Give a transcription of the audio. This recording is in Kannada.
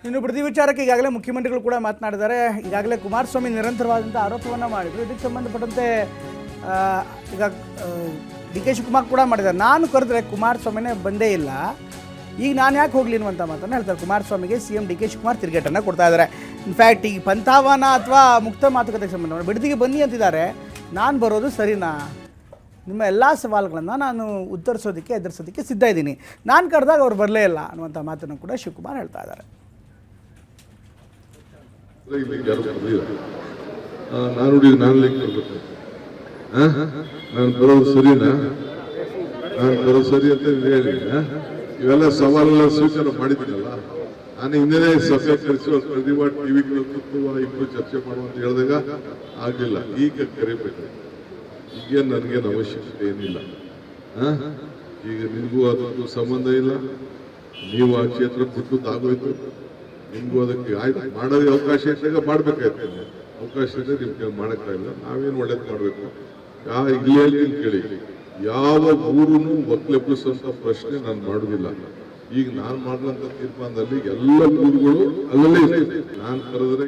ಇನ್ನು ಬಿಡದಿ ವಿಚಾರಕ್ಕೆ ಈಗಾಗಲೇ ಮುಖ್ಯಮಂತ್ರಿಗಳು ಕೂಡ ಮಾತನಾಡಿದ್ದಾರೆ. ಈಗಾಗಲೇ ಕುಮಾರಸ್ವಾಮಿ ನಿರಂತರವಾದಂಥ ಆರೋಪವನ್ನು ಮಾಡಿದರು. ಇದಕ್ಕೆ ಸಂಬಂಧಪಟ್ಟಂತೆ ಈಗ ಡಿ ಕೆ ಶಿವಕುಮಾರ್ ಕೂಡ ಮಾಡಿದ್ದಾರೆ. ನಾನು ಕರೆದ್ರೆ ಕುಮಾರಸ್ವಾಮಿನೇ ಬಂದೇ ಇಲ್ಲ, ಈಗ ನಾನು ಯಾಕೆ ಹೋಗಲಿ ಅನ್ನುವಂಥ ಮಾತನ್ನು ಹೇಳ್ತಾರೆ. ಕುಮಾರಸ್ವಾಮಿಗೆ CM ಡಿ ಕೆ ಶಿವಕುಮಾರ್ ತಿರುಗೇಟನ್ನು ಕೊಡ್ತಾ ಇದ್ದಾರೆ. ಇನ್ಫ್ಯಾಕ್ಟ್ ಈಗ ಪಂಥಾವನ ಅಥವಾ ಮುಕ್ತ ಮಾತುಕತೆಗೆ ಸಂಬಂಧ ಬಿಡದಿಗೆ ಬನ್ನಿ ಅಂತಿದ್ದಾರೆ. ನಾನು ಬರೋದು ಸರಿನಾ, ನಿಮ್ಮ ಎಲ್ಲ ಸವಾಲುಗಳನ್ನು ನಾನು ಉತ್ತರಿಸೋದಕ್ಕೆ ಎದುರಿಸೋದಕ್ಕೆ ಸಿದ್ಧ ಇದ್ದೀನಿ, ನಾನು ಕರೆದಾಗ ಅವ್ರು ಬರಲೇ ಇಲ್ಲ ಅನ್ನುವಂಥ ಮಾತನ್ನು ಕೂಡ ಶಿವಕುಮಾರ್ ಹೇಳ್ತಾ ಇದ್ದಾರೆ. ನಾನು ಬರೋದು ಸರಿನಾ, ನಾನು ಬರೋದು ಸರಿ ಅಂತ ಹೇಳಿ ಇವೆಲ್ಲ ಸವಾಲೆಲ್ಲ ಸ್ವೀಕಾರ ಮಾಡಿದ್ದೀನಲ್ಲ. ನಾನು ಹಿಂದೆ ಸಭೆ ಕರೆಸುವ ಪ್ರತಿಭಾ ಟಿವಿಗಳು ಕೂತುವ ಇಬ್ಬರು ಚರ್ಚೆ ಮಾಡುವಂತ ಹೇಳಿದಾಗ ಆಗಲಿಲ್ಲ. ಈಗ ಕರಿಬೇಕು. ಈಗೇನು ನನಗೇನು ಅವಶ್ಯಕತೆ ಏನಿಲ್ಲ. ಈಗ ನಿಮಗೂ ಅದಕ್ಕೂ ಸಂಬಂಧ ಇಲ್ಲ. ನೀವು ಆ ಕ್ಷೇತ್ರ ಬಿಟ್ಟುದಾಗೋಯ್ತು. ನಿಮಗೂ ಅದಕ್ಕೆ ಆಯ್ತು ಮಾಡೋದು ಅವಕಾಶ ಇದ್ದಾಗ ಮಾಡ್ಬೇಕಾಯ್ತು. ಅವಕಾಶ ಇದ್ದರೆ ನಿಮ್ಗೆ ಮಾಡೋಕ್ಕಾಗಿಲ್ಲ. ನಾವೇನು ಒಳ್ಳೇದು ಮಾಡಬೇಕು. ಇಲ್ಲಿ ಕೇಳಿ, ಯಾವ ಊರನ್ನು ಒಕ್ಕಲೆಬ್ಬಿಸುವಂತ ಪ್ರಶ್ನೆ ನಾನು ಮಾಡುದಿಲ್ಲ. ಈಗ ನಾನು ಮಾಡುವಂತ ತೀರ್ಮಾನದಲ್ಲಿ ಎಲ್ಲ ಊರುಗಳು ಅಲ್ಲೇ ನಾನು ಕರೆದ್ರೆ